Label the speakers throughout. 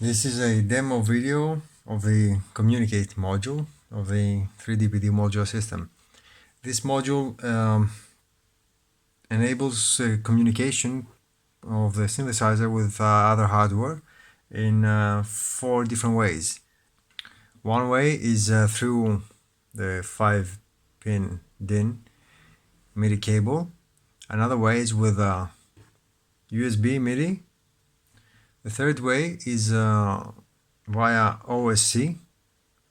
Speaker 1: This is a demo video of the Communicate module of the 3dPdModular system. This module enables communication of the synthesizer with other hardware in 4 different ways. One way is through the 5-pin DIN MIDI cable. Another way is with USB MIDI. The third way is via OSC,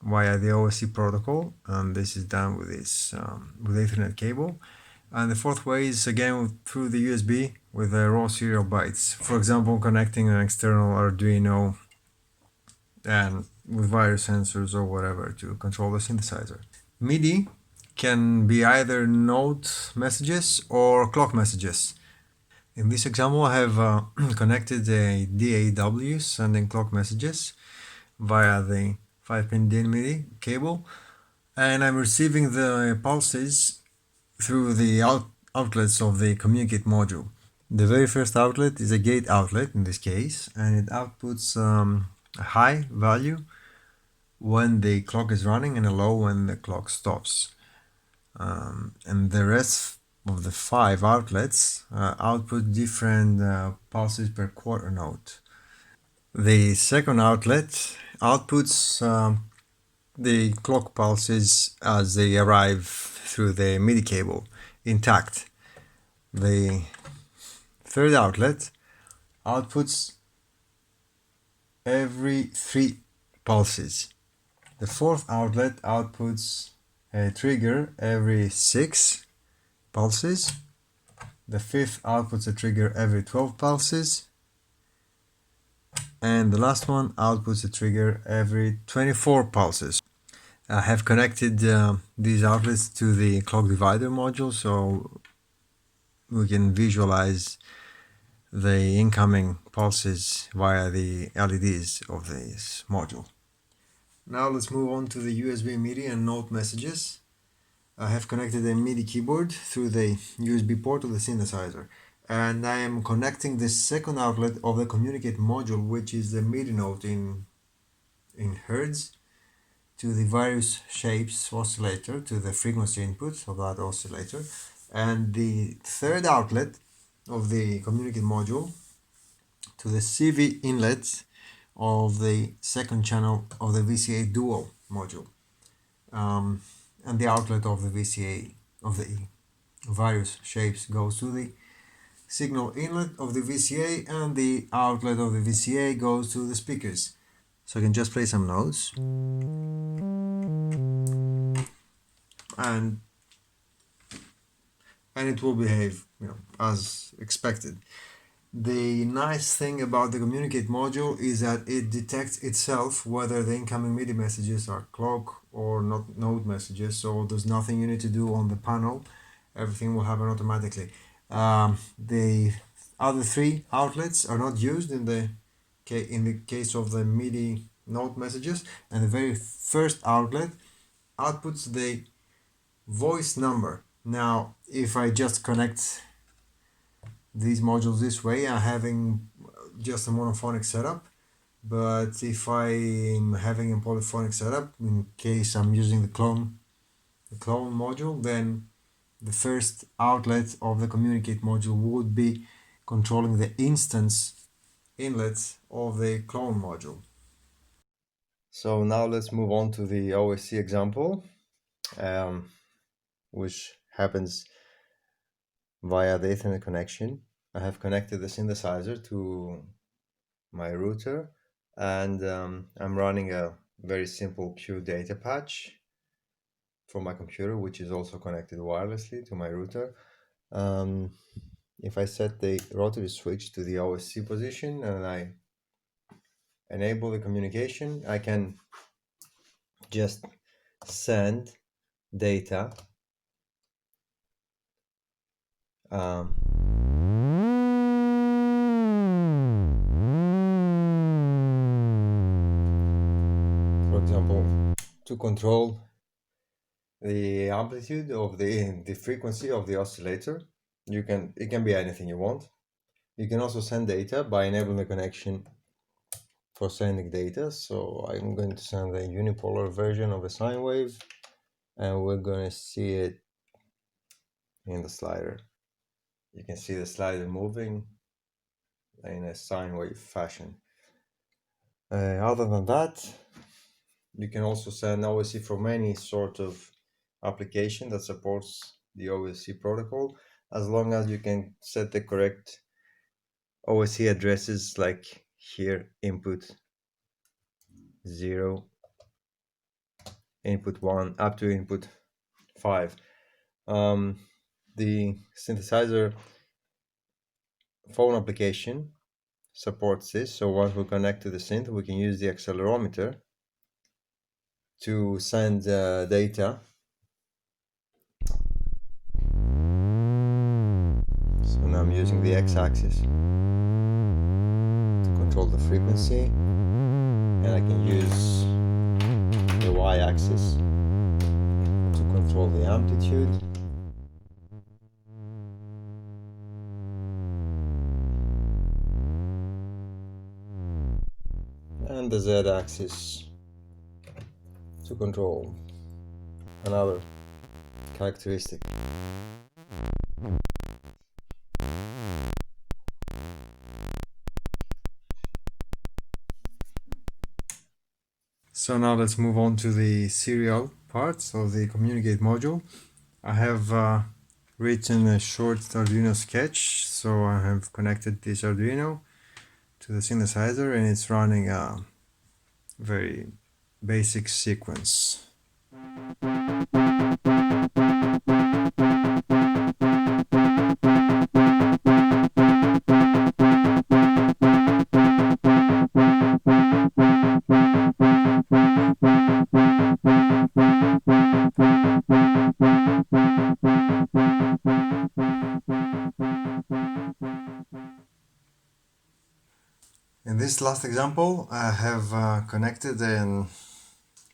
Speaker 1: via the OSC protocol, and this is done with this with Ethernet cable. And the fourth way is again through the USB with raw serial bytes. For example, connecting an external Arduino and with various sensors or whatever to control the synthesizer. MIDI can be either note messages or clock messages. In this example, I have connected a DAW sending clock messages via the 5-pin DIN MIDI cable, and I'm receiving the pulses through the outlets of the Communicate module. The very first outlet is a gate outlet in this case, and it outputs a high value when the clock is running and a low when the clock stops. And the rest of the 5 outlets output different pulses per quarter note. The second outlet outputs the clock pulses as they arrive through the MIDI cable intact. The third outlet outputs every 3 pulses. The fourth outlet outputs a trigger every 6 pulses. The fifth outputs a trigger every 12 pulses. And the last one outputs a trigger every 24 pulses. I have connected these outlets to the clock divider module so we can visualize the incoming pulses via the LEDs of this module. Now let's move on to the USB MIDI and note messages. I have connected a MIDI keyboard through the USB port of the synthesizer, and I am connecting the second outlet of the Communicate module, which is the MIDI note in Hertz, to the various shapes oscillator, to the frequency input of that oscillator, and the third outlet of the Communicate module to the CV inlet of the second channel of the VCA dual module, and the outlet of the VCA of the various shapes goes to the signal inlet of the VCA, and the outlet of the VCA goes to the speakers. So I can just play some notes, and it will behave, as expected. The nice thing about the Communicate module is that it detects itself whether the incoming MIDI messages are clock or not note messages, so there's nothing you need to do on the panel. Everything will happen automatically. The other 3 outlets are not used in the case of the MIDI note messages, and the very first outlet outputs the voice number. Now, if I just connect these modules this way, I'm having just a monophonic setup, but if I'm having a polyphonic setup, in case I'm using the clone module, then the first outlet of the Communicate module would be controlling the instance inlets of the clone module. So now let's move on to the OSC example, which happens via the Ethernet connection. I have connected the synthesizer to my router, and I'm running a very simple pure data patch from my computer, which is also connected wirelessly to my router. If I set the rotary switch to the OSC position and I enable the communication, I can just send data for example, to control the amplitude of the frequency of the oscillator. It can be anything you want. You can also send data by enabling the connection for sending data. So I'm going to send a unipolar version of a sine wave, and we're going to see it in the slider. You can see the slider moving in a sine wave fashion. Other than that, you can also send OSC from any sort of application that supports the OSC protocol, as long as you can set the correct OSC addresses, like here input 0, input 1, up to input 5. The synthesizer phone application supports this, so once we connect to the synth, we can use the accelerometer to send data. So now I'm using the x-axis to control the frequency, and I can use the y-axis to control the amplitude. And the z-axis to control another characteristic. So now let's move on to the serial parts of the communicate module. I have written a short Arduino sketch, so I have connected this Arduino to the synthesizer, and it's running a very basic sequence. In this last example, I have connected an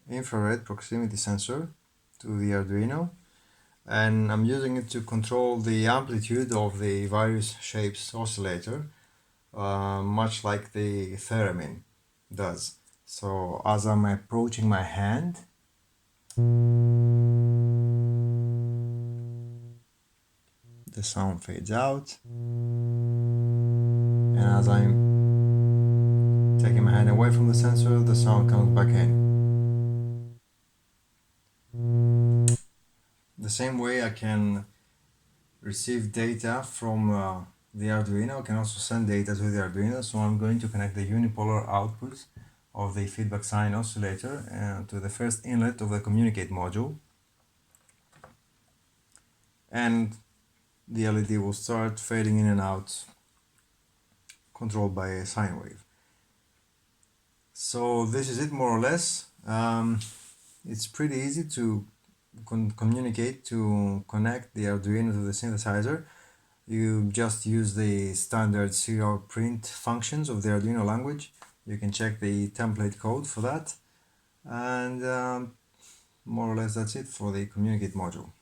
Speaker 1: infrared proximity sensor to the Arduino, and I'm using it to control the amplitude of the various shapes oscillator, much like the theremin does. So as I'm approaching my hand, the sound fades out, and as I'm taking my hand away from the sensor, the sound comes back in. The same way I can receive data from the Arduino, I can also send data to the Arduino. So I'm going to connect the unipolar output of the feedback sine oscillator to the first inlet of the communicate module, and the LED will start fading in and out, controlled by a sine wave. So this is it, more or less. It's pretty easy to communicate, to connect the Arduino to the synthesizer. You just use the standard serial print functions of the Arduino language. You can check the template code for that, and more or less that's it for the communicate module.